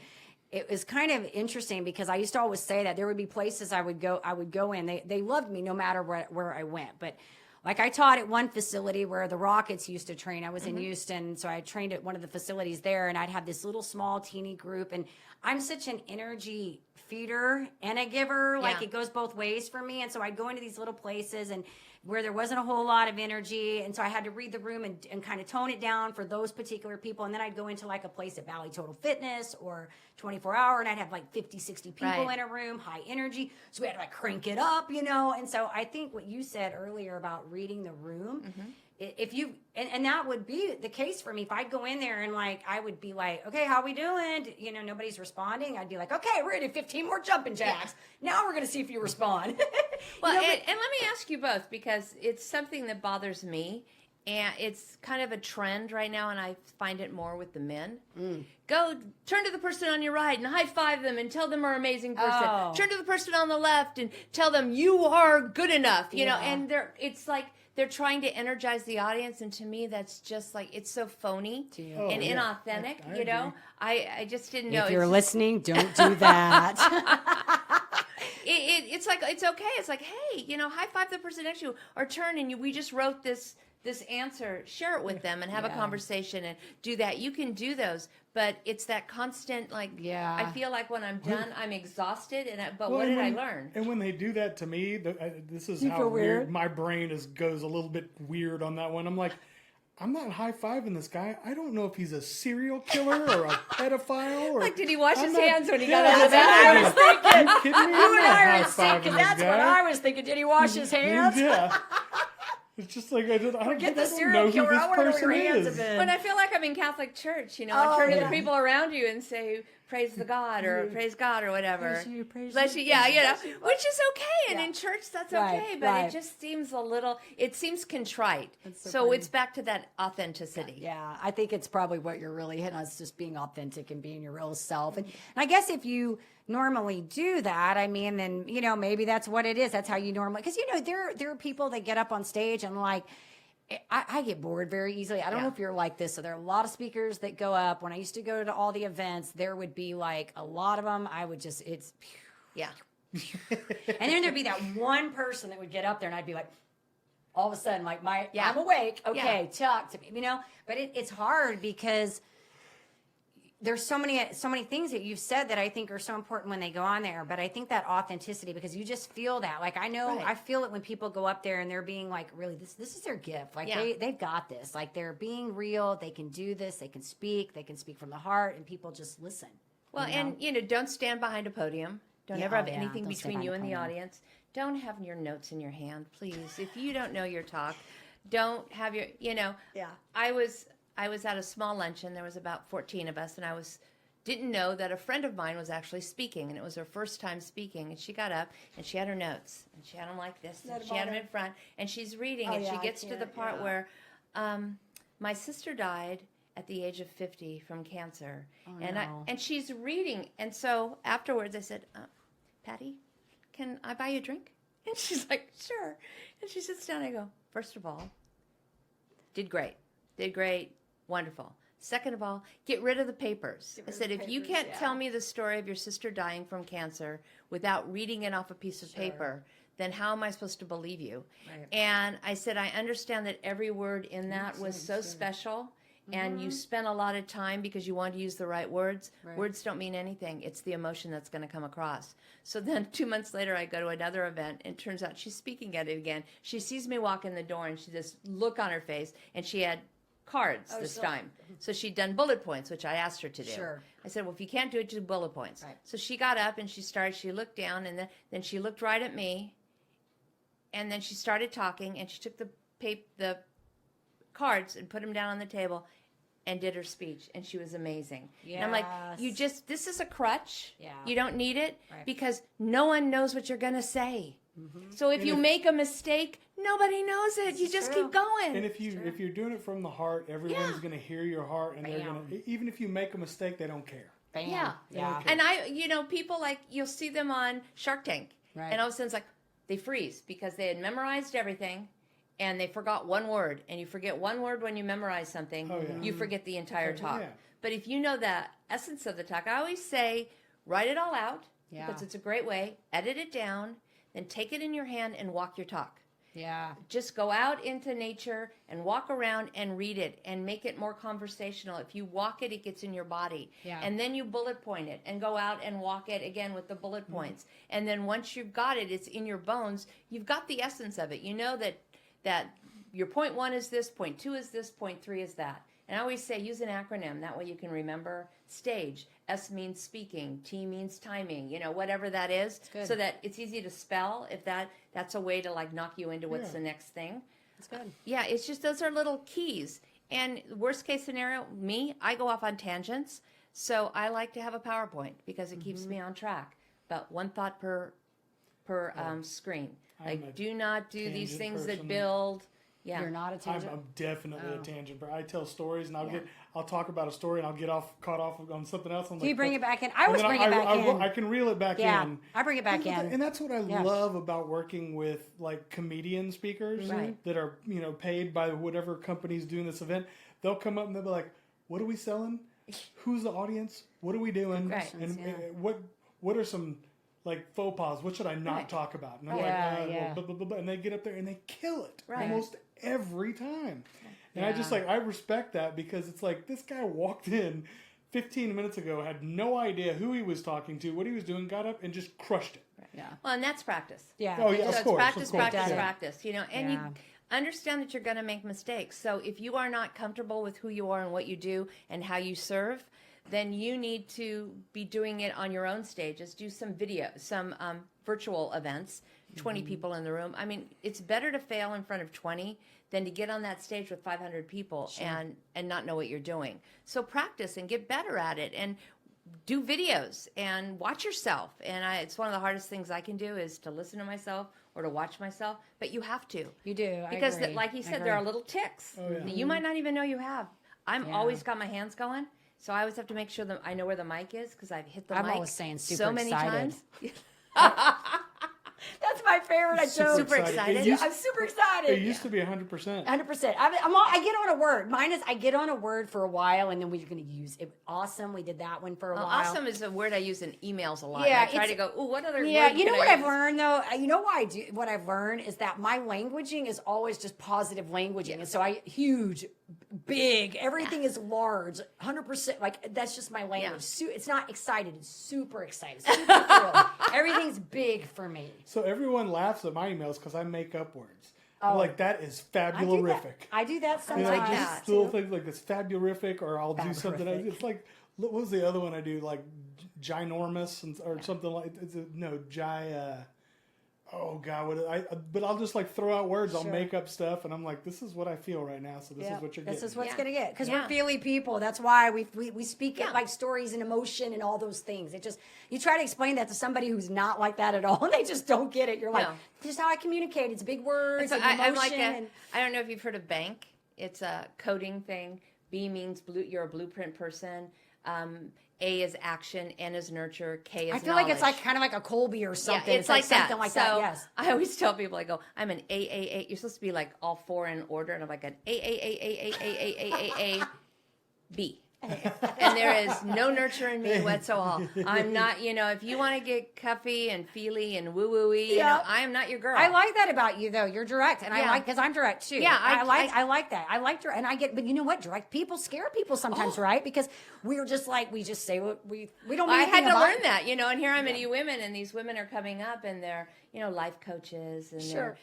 it was kind of interesting because I used to always say that there would be places I would go in. They loved me no matter where I went. But like I taught at one facility where the Rockets used to train. I was in Houston, so I trained at one of the facilities there, and I'd have this little small teeny group. And I'm such an energy feeder and a giver. Like Yeah. it goes both ways for me. And so I'd go into these little places and where there wasn't a whole lot of energy. And so I had to read the room and kind of tone it down for those particular people. And then I'd go into like a place at Valley Total Fitness or 24 Hour and I'd have like 50, 60 people Right. in a room, high energy. So we had to like crank it up, you know? And so I think what you said earlier about reading the room, if you, and that would be the case for me. If I'd go in there and like, I would be like, okay, how we doing? You know, nobody's responding. I'd be like, okay, we're gonna do 15 more jumping jacks. Now we're going to see if you respond. Well, You know, and let me ask you both, because it's something that bothers me, and it's kind of a trend right now, and I find it more with the men. Go turn to the person on your right and high five them and tell them you're an amazing person. Oh. Turn to the person on the left and tell them you are good enough. You know, Yeah. and it's like they're trying to energize the audience, and to me, that's just like it's so phony you. and Oh, yeah. inauthentic. I You know, agree. I just didn't know. if you're It's just- listening, don't do that. it's like it's okay. It's like, hey, you know, high five the person next to you, or turn and we just wrote this answer. Share it with them and have a Yeah. conversation and do that. You can do those, but it's that constant like. Yeah. I feel like when I'm done, I'm exhausted. But Well, what and did I when- learn? And when they do that to me, this is You how feel weird weird? my brain goes a little bit weird on that one. I'm like, I'm not high-fiving this guy. I don't know if he's a serial killer or a pedophile. Or, Like, did he wash I'm his not- hands when he got Yeah, out of the That's what I was thinking. Are you kidding me? You I'm and not I are in sync, high-fiving because this that's guy. what I was thinking. Did he wash his hands? Yeah. It's just like I don't Forget the know serial who killer. this I want to know where person your hands is. have been. When I feel like I'm in Catholic church, you know, Oh, I turn to yeah. the people around you and say, "Praise the God" or "Praise God" or whatever. Praise you, praise Bless you, you. Yeah, praise you know, you. which is okay. And Yeah. in church, that's Right, okay. But right. it just seems a little. It seems contrite. That's so So funny. it's back to that authenticity. Yeah, I think it's probably what you're really hitting on, is just being authentic and being your real self. And I guess if you normally do that, I mean, then, you know, maybe that's what it is. That's how you normally, because, you know, there are people that get up on stage and like, I get bored very easily. I don't know Yeah. if you're like this. So there are a lot of speakers that go up. When I used to go to all the events, there would be like a lot of them. I would just, Yeah. and then there'd be that one person that would get up there and I'd be like, all of a sudden, like Yeah. I'm awake. Okay, talk to me, you know? But it's hard because there's so many things that you've said that I think are so important when they go on there. But I think that authenticity, because you just feel that. Like I know, Right. I feel it when people go up there and they're being like, really, this is their gift. Like Yeah. they've got this. Like they're being real. They can do this. They can speak from the heart, and people just listen. Well, and you know, don't stand behind a podium. Don't Yeah, ever have oh, yeah, anything don't stand between you behind and a the podium. audience. Don't have your notes in your hand, please. If you don't know your talk, don't have your. You know. Yeah. I was at a small luncheon. There was about 14 of us, and I didn't know that a friend of mine was actually speaking, and it was her first time speaking. And she got up and she had her notes, and she had them like this, and she had them in front, and she's reading, and yeah, she I gets to the can't, part yeah. where my sister died at the age of 50 from cancer, no. and she's reading, and so afterwards I said, Patty, can I buy you a drink? And she's like, sure. And she sits down. I go, first of all, did great, wonderful. Second of all, get rid of the papers. I said, if you can't tell me the story of your sister dying from cancer without reading it off a piece of paper, then how am I supposed to believe you? Right. And I said, I understand that every word in that was so special, and you spent a lot of time because you wanted to use the right words. Right. Words don't mean anything. It's the emotion that's going to come across. So then 2 months later, I go to another event, and it turns out she's speaking at it again. She sees me walk in the door, and she just look on her face, and she had cards this time. So she'd done bullet points, which I asked her to do. Sure. I said, well, if you can't do it, do bullet points. Right. So she got up and she looked down, and then she looked right at me, and then she started talking, and she took the cards and put them down on the table and did her speech, and she was amazing. And I'm like, Yes. this is a crutch. Yeah. You don't need it Right. because no one knows what you're going to say. So if you make a mistake, nobody knows it. You just true. keep going. And if you're doing it from the heart, everyone's Yeah. going to hear your heart, and they're Bam. going to, even if you make a mistake, they don't care. Bam. Yeah. Yeah. Okay. And people like, you'll see them on Shark Tank. Right. And all of a sudden it's like, they freeze because they had memorized everything and they forgot one word. And you forget one word when you memorize something, Oh, yeah. you forget the entire Okay, talk. yeah. But if you know the essence of the talk, I always say, write it all out Yeah. because it's a great way, edit it down, then take it in your hand and walk your talk. Yeah. Just go out into nature and walk around and read it and make it more conversational. If you walk it, it gets in your body. Yeah. And then you bullet point it and go out and walk it again with the bullet points. And then once you've got it, it's in your bones. You've got the essence of it. You know that your point 1 is this, point 2 is this, point 3 is that. And I always say use an acronym. That way you can remember stage. S means speaking. T means timing. Whatever that is, so that it's easy to spell. If that's a way to like knock you into what's the next thing. That's good. Yeah, it's just those are little keys. And worst case scenario, I go off on tangents. So I like to have a PowerPoint because it keeps me on track. About one thought per screen. Do not do these things that build. Yeah. You're not a tangent. I'm definitely a tangent, but I tell stories and I'll talk about a story and I'll get caught off on something else. Do you bring it back in? I always bring it back in. I can reel it back in. I bring it back in. And that's what I love about working with like comedian speakers that are, paid by whatever company's doing this event. They'll come up and they'll be like, what are we selling? Who's the audience? What are we doing? And what are some like faux pas? What should I not talk about? And I'm like, blah, blah, blah, blah. And they get up there and they kill it almost every time. And I respect that because it's like this guy walked in 15 minutes ago, had no idea who he was talking to, what he was doing, got up and just crushed it. Yeah. Well, and that's practice. Yeah. Oh, yeah, So of course. practice. And you understand that you're going to make mistakes. So if you are not comfortable with who you are and what you do and how you serve, then you need to be doing it on your own stages. Do some video, some virtual events, 20 people in the room. I mean, it's better to fail in front of 20 than to get on that stage with 500 people and not know what you're doing. So practice and get better at it and do videos and watch yourself. And it's one of the hardest things I can do is to listen to myself or to watch myself. But you have to. You do. Because I agree. like you said, there are little ticks that you might not even know you have. I'm always got my hands going. So I always have to make sure that I know where the mic is because I've hit the mic always saying super so many excited. times. That's my favorite. I'm super excited. I'm super excited. It used to be 100%. 100%. I get on a word. Mine is I get on a word for a while, and then we're going to use it. Awesome. We did that one for a while. Awesome is a word I use in emails a lot. Yeah, I try to go, ooh, what other word you know can what I I've use? learned, though? You know why I do? What I've learned is that my languaging is always just positive languaging. And so huge, big, everything is large, 100%. Like, that's just my language. It's not excited. It's super excited. Super thrilled. Everything's big for me. So everyone laughs at my emails because I make up words. I'm like, that is fabularific. I do that sometimes. like just little things like this fabularific, or I'll do something. It's like, what was the other one I do? Like ginormous or something like. Oh God! But I'll just like throw out words. I'll make up stuff, and I'm like, this is what I feel right now. So this is what you're getting. This is what's gonna get because we're feely people. That's why we speak it like stories and emotion and all those things. You try to explain that to somebody who's not like that at all, and they just don't get it. You're like, this is how I communicate. It's big words. So and I'm emotion. like I don't know if you've heard of bank. It's a coding thing. B means you're a blueprint person. A is action, N is nurture, K is I feel knowledge. like it's like kind of like a Colby or something. Yeah, it's like that. Something like so that. Yes. I always tell people, I go, I'm an A. You're supposed to be like all four in order, and I'm like an A, B. And there is no nurture in me whatsoever. I'm not, if you want to get cuffy and feely and woo-woo-y, I am not your girl. I like that about you, though. You're direct, and I like because I'm direct too. Yeah, I like that. I like direct, and I get. But you know what? Direct people scare people sometimes, right? Because we're just like we just say what we don't. I had to about learn that, and here I'm at eWomen, and these women are coming up, and they're life coaches, and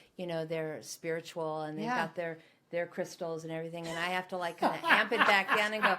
they're spiritual, and they've got their crystals and everything, and I have to like kind of amp it back down and go,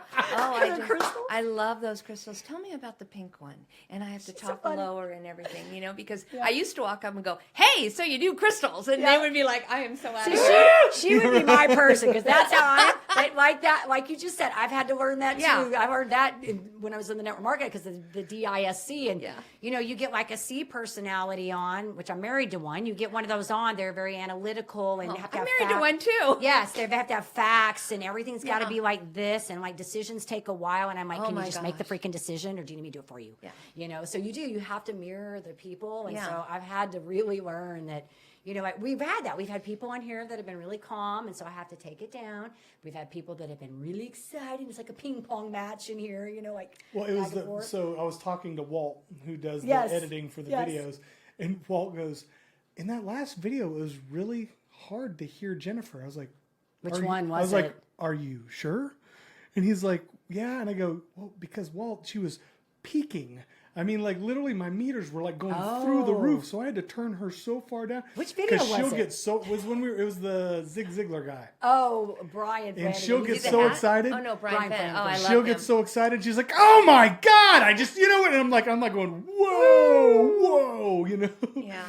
I love those crystals. Tell me about the pink one. And I have to talk lower and everything, because I used to walk up and go, hey, so you do crystals. And they would be like, I am so out of it. She would be my person because that's how I am. Like that, like you just said, I've had to learn that too. I learned that when I was in the network marketing because the DISC. And, you get like a C personality on, which I'm married to one. You get one of those on, they're very analytical. And have to I'm have married to one too. Yes, they have to have facts and everything's got to be like this, and like decisions take a while. And I'm like, can you just make the freaking decision, or do you need me to do it for you? Yeah. So you have to mirror the people, and so I've had to really learn that. We've had that. We've had people on here that have been really calm, and so I have to take it down. We've had people that have been really excited. It's like a ping pong match in here, Well, it was so I was talking to Walt, who does the editing for the videos, and Walt goes, in that last video, it was really hard to hear Jennifer. I was like, Which "Are one you-" was I was it? like, "Are you sure?" And he's like, "Yeah." And I go, "Well, because Walt, she was peaking. I mean, like literally, my meters were like going through the roof, so I had to turn her so far down. Which video was she'll it? get so. It was when it was the Zig Ziglar guy, Oh, Brian. and Fanning. she'll get See the so hat? excited. Oh no, Brian Brian Fenn. Fenning. Oh, I love She'll him. get so excited. She's like, "Oh my god!" I just, and I'm like going, whoa, Yeah.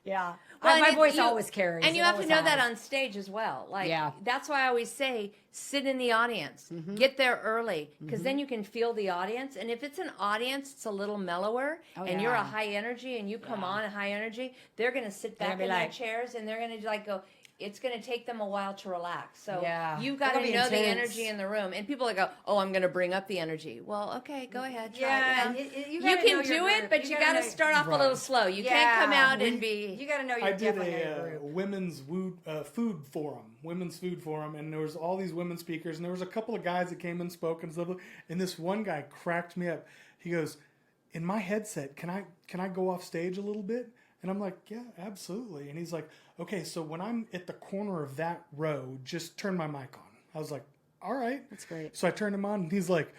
Yeah. Well, My and voice you- always carries. And you It have to always know that has. on stage as well. Like, Yeah. that's why I always say, sit in the audience. Get there early, because then you can feel the audience. And if it's an audience, it's a little mellower, and you're a yeah. high energy, and you come on a high energy, they're going to sit They're back gonna in be their like- chairs, and they're going to like go. It's going to take them a while to relax. So Yeah. you've got They're to gonna know be the intense. energy in the room. And people that go, "Oh, I'm going to bring up the energy." Well, okay, go ahead. Try Yeah, it. you You gotta know can your do group. it, but You you gotta got to know- start off a Right. little slow. You can't come out and be. You got to know I you're did definitely in your a group. women's women's food forum, and there was all these women speakers, and there was a couple of guys that came and spoke and stuff. And this one guy cracked me up. He goes, "In my headset, can I go off stage a little bit?" And I'm like, "Yeah, absolutely." And he's like, "Okay, so when I'm at the corner of that row, just turn my mic on." I was like, "All right." That's great. So I turned him on, and he's like,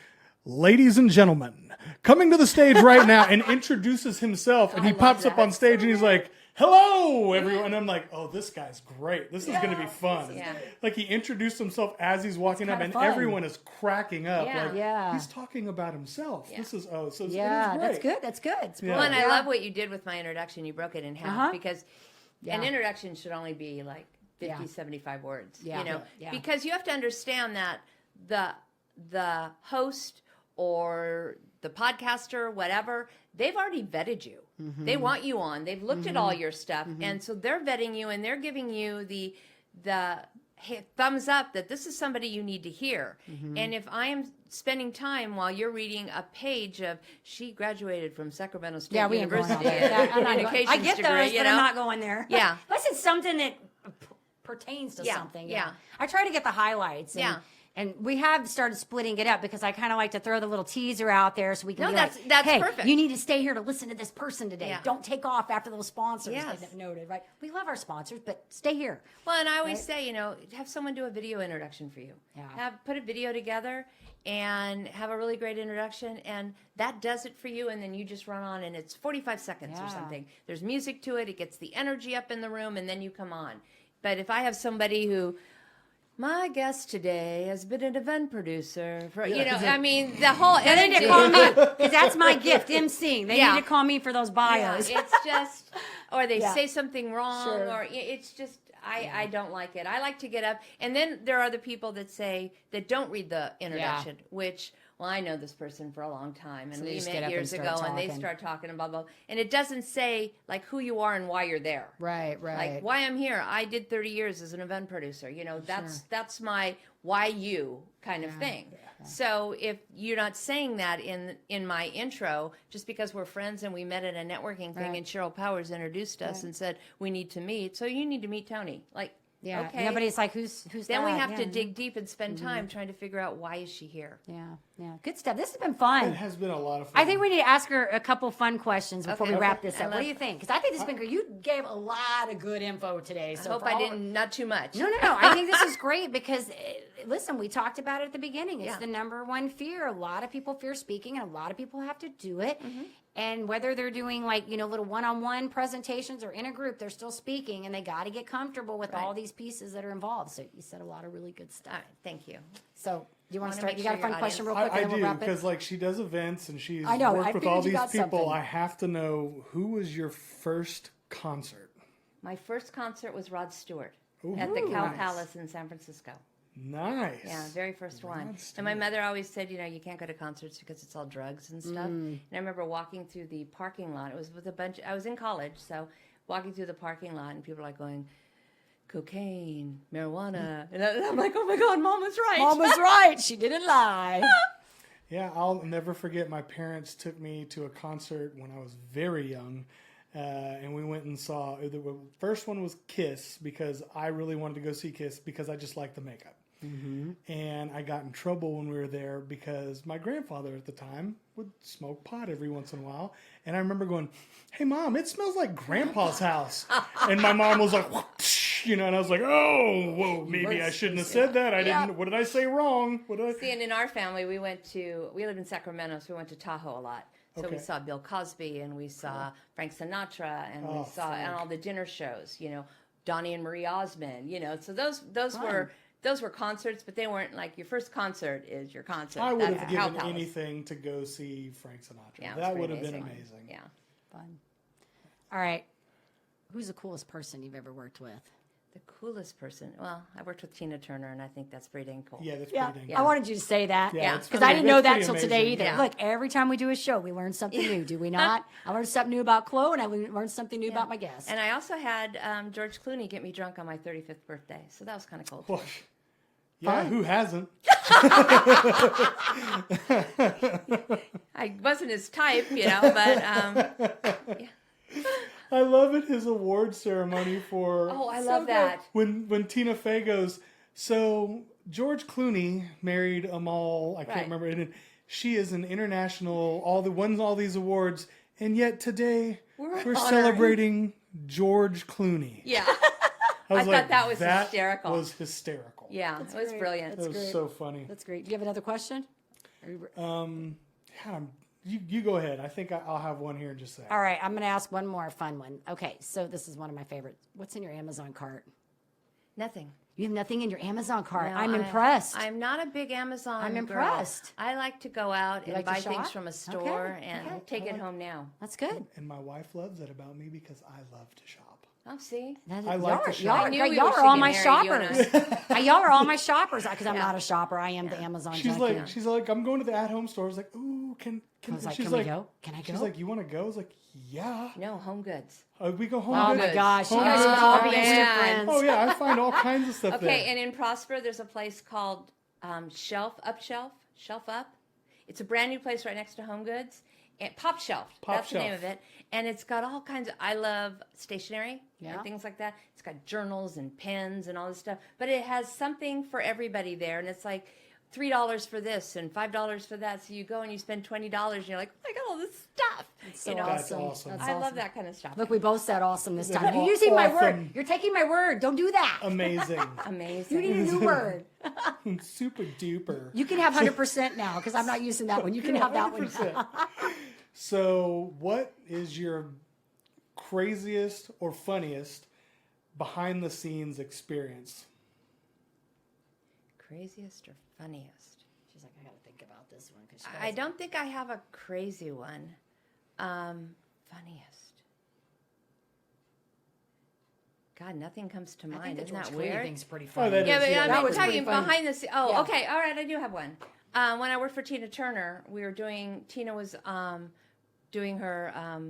"Ladies and gentlemen, coming to the stage right now," and introduces himself, and he pops up on stage, and he's like, "Hello, everyone." And I'm like, "Oh, this guy's great. This is going to be fun." Yeah. Like, he introduced himself as he's walking up, kinda and fun. everyone is cracking up. Yeah. Like, Yeah. he's talking about himself. This is, so it is Yeah, great. that's good. That's good. It's Yeah. Well, and yeah. I love what you did with my introduction. You broke it in half Uh-huh. because an introduction should only be like 50, 75 words. Yeah. You know, Yeah. because you have to understand that the host or the podcaster, whatever, they've already vetted you. They want you on. They've looked at all your stuff, and so they're vetting you, and they're giving you the thumbs up that this is somebody you need to hear. And if I am spending time while you're reading a page of she graduated from Sacramento State We ain't going University, there. Yeah, I'm not going- communications I get degree, those, you but know? I'm not going there. Yeah. Unless it's something that pertains to Yeah, something. yeah. I try to get the highlights. And, Yeah. And we have started splitting it up because I kind of like to throw the little teaser out there so we can No, be that's- like, that's hey, perfect. you need to stay here to listen to this person today. Yeah. Don't take off after those sponsors Yes. they've noted, right? We love our sponsors, but stay here. Well, and I always say, have someone do a video introduction for you. Yeah. Put a video together and have a really great introduction, and that does it for you. And then you just run on, and it's 45 seconds or Yeah. something. There's music to it. It gets the energy up in the room, and then you come on. But if I have somebody who, my guest today has been an event producer for, I mean, the whole They energy. need to call me because that's my gift, emceeing. They Yeah. need to call me for those Yeah, bios. it's just, or they Yeah. say something wrong, Sure. or it's just, I don't like it. I like to get up, and then there are the people that don't read the introduction, which, well, I know this person for a long time, and So they we just get met up years and ago, start and they talking. start talking and blah, blah, and it doesn't say, like, who you are and why you're there. Right. Like, why I'm here. I did 30 years as an event producer. That's my why you kind of thing. So if you're not saying that in my intro, just because we're friends and we met at a networking thing, Right. and Cheryl Powers introduced us and said we need to meet, so you need to meet Toni. Like, Yeah. okay. Nobody's like, who's Then we that? have Yeah, to yeah. dig deep and spend time trying to figure out why is she here. Yeah. Good stuff. This has been fun. It has been a lot of fun. I think we need to ask her a couple fun questions before Okay. we wrap Okay. this up. What do you think? Because I think this has been great. You gave a lot of good info today. So I hope for I all- didn't, not too much. No. I think this is great because, listen, we talked about it at the beginning. It's Yeah. the number one fear. A lot of people fear speaking, and a lot of people have to do it. And whether they're doing little one-on-one presentations or in a group, they're still speaking, and they got to get comfortable with all these pieces that are involved. So you said a lot of really good stuff. All right, thank you. So do you want Wanna to start? make You got a sure fun your question real audience- quick, I and then do, we'll wrap it. because she does events and she's I know, I worked with figured all you these got people. something. I have to know, who was your first concert? My first concert was Rod Stewart at the Cow Palace in San Francisco. Nice. Yeah, very first one. And my mother always said, you can't go to concerts because it's all drugs and stuff. And I remember walking through the parking lot. It was with I was in college, so walking through the parking lot, and people are like going, cocaine, marijuana. And I'm like, oh my God, Mom was right. Mom was right. She didn't lie. Yeah, I'll never forget, my parents took me to a concert when I was very young. And we went and saw, the first one was Kiss, because I really wanted to go see Kiss because I just liked the makeup. And I got in trouble when we were there because my grandfather at the time would smoke pot every once in a while. And I remember going, "Hey, Mom, it smells like Grandpa's house." And my mom was like, and I was like, oh, whoa, maybe I shouldn't have said that. I didn't. What did I say wrong? See, and in our family, we lived in Sacramento, so we went to Tahoe a lot. So we saw Bill Cosby, and we saw Frank Sinatra, and we saw and all the dinner shows, Donnie and Marie Osmond, So those were concerts, but they weren't like your first concert is your concert. I would have given anything to go see Frank Sinatra. Yeah, that would have been amazing. Yeah. Fun. All right. Who's the coolest person you've ever worked with? The coolest person. Well, I worked with Tina Turner, and I think that's pretty dang cool. Yeah, that's pretty dang cool. I wanted you to say that. Yeah, because I didn't know that till today either. Yeah. Look, every time we do a show, we learn something new, do we not? I learned something new about Chloe, and I learned something new about my guest. And I also had George Clooney get me drunk on my 35th birthday, so that was kind of cool. Well, yeah, who hasn't? I wasn't his type, but I love it, his award ceremony for... Oh, I love that. When Tina Fey goes, so George Clooney married Amal, I can't remember, and she is an international, won all these awards, and yet today we're celebrating George Clooney. Yeah. I thought that was hysterical. That was hysterical. Yeah, it was brilliant. That was so funny. That's great. Do you have another question? You go ahead. I think I'll have one here in just a second. All right, I'm going to ask one more fun one. Okay, so this is one of my favorites. What's in your Amazon cart? Nothing. You have nothing in your Amazon cart. No, I'm impressed. I'm not a big Amazon I'm girl. impressed. I like to go out and like to buy shop? things from a store and take it home now. That's good. And my wife loves that about me because I love to shop. Oh, see? I like to shop. Y'all are all my shoppers. Y'all are all my shoppers because I'm not a shopper. I am the Amazon junkie. She's like, I'm going to the at-home store. I was like, ooh, I was like, she's can we go? Can I go? She's like, you want to go? I was like, yeah. No, Home Goods. We go home. Oh Goods. my gosh, you Home guys Goods. should all be man. instant friends. Oh yeah, I find all kinds of stuff there. Okay, and in Prosper, there's a place called Shelf Up. It's a brand new place right next to Home Goods. And Pop Shelf. That's the name of it. And it's got all kinds of, I love stationery and things like that. It's got journals and pens and all this stuff. But it has something for everybody there. And it's like $3 for this and $5 for that. So you go and you spend $20 and you're like, oh, I got all this stuff. It's so That's awesome. awesome. That's I awesome. love that kind of stuff. Look, we both said awesome this time. Aw- You're using my word. awesome. You're taking my word. Don't do that. Amazing. Amazing. You need a new word. Super duper. You can have 100% now because I'm not using that one. You can have that one. 100%. So, what is your craziest or funniest behind the scenes experience? Craziest or funniest? She's like, I got to think about this one. I don't think I have a crazy one. Funniest. God, nothing comes to mind. I think the Isn't George that Clooney weird? thing's pretty funny. that Yeah, is, but yeah, I'm that was talking pretty funny. behind the scenes. Oh, Yeah. okay. All right, I do have one. When I worked for Tina Turner, Tina was doing her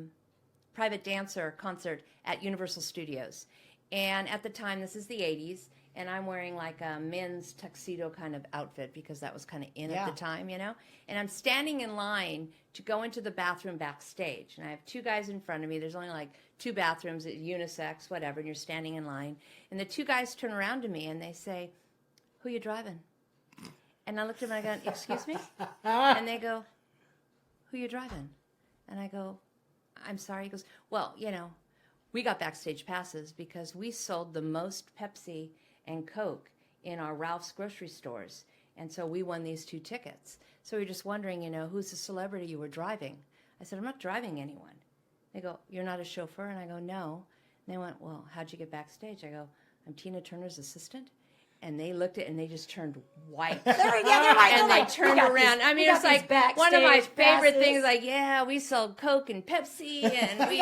private dancer concert at Universal Studios. And at the time, this is the 80s, and I'm wearing like a men's tuxedo kind of outfit because that was kind of in at the time, And I'm standing in line to go into the bathroom backstage. And I have two guys in front of me. There's only like two bathrooms, unisex, whatever, and you're standing in line. And the two guys turn around to me and they say, who you driving? And I looked at them and I go, excuse me? And they go, who you driving? And I go, I'm sorry. He goes, well, we got backstage passes because we sold the most Pepsi and Coke in our Ralph's grocery stores. And so we won these 2 tickets. So we're just wondering, who's the celebrity you were driving? I said, I'm not driving anyone. They go, you're not a chauffeur? And I go, no. And they went, well, how'd you get backstage? I go, I'm Tina Turner's assistant. And they looked at it and they just turned white. They're like, and they turned around. I mean, it's like one of my favorite things. Like, yeah, we sold Coke and Pepsi, and we,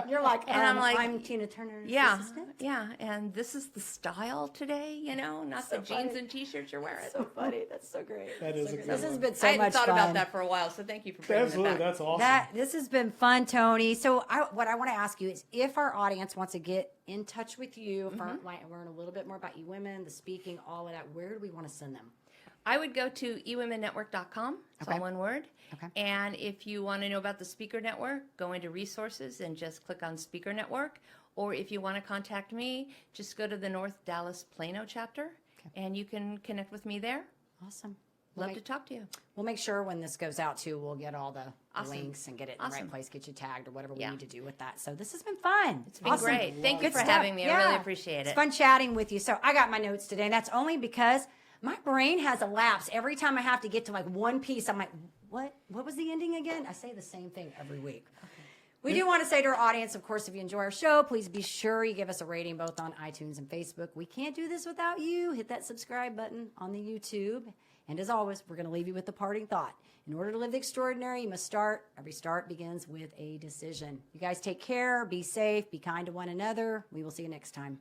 You're like, and I'm like, I'm Tina Turner's yeah, assistant. yeah. And this is the style today, not So the jeans funny. and T-shirts you're wearing. So funny. That's so great. That is a good This has one. been so I hadn't much thought fun. about that for a while, so thank you for bringing Absolutely, it back. that's awesome. This has been fun, Toni. So what I want to ask you is if our audience wants to get in touch with you, if learn a little bit more about you women, the speaking, all of that, where do we want to send them? I would go to eWomenNetwork.com. It's all one word. Okay. And if you want to know about the Speaker Network, go into resources and just click on Speaker Network. Or if you want to contact me, just go to the North Dallas Plano chapter, and you can connect with me there. Awesome. Love to talk to you. We'll make sure when this goes out too, we'll get all the Awesome. links and get it in the right Awesome. place, get you tagged or whatever we Yeah. need to do with that. So this has been fun. It's been great. Thank you Good for stuff. having me. I really appreciate It's it. fun chatting with you. So I got my notes today, and that's only because my brain has a lapse. Every time I have to get to like one piece, I'm like, what was the ending again? I say the same thing every week. We do want to say to our audience, of course, if you enjoy our show, please be sure you give us a rating both on iTunes and Facebook. We can't do this without you. Hit that subscribe button on the YouTube. And as always, we're going to leave you with the parting thought. In order to live the extraordinary, you must start. Every start begins with a decision. You guys take care, be safe, be kind to one another. We will see you next time.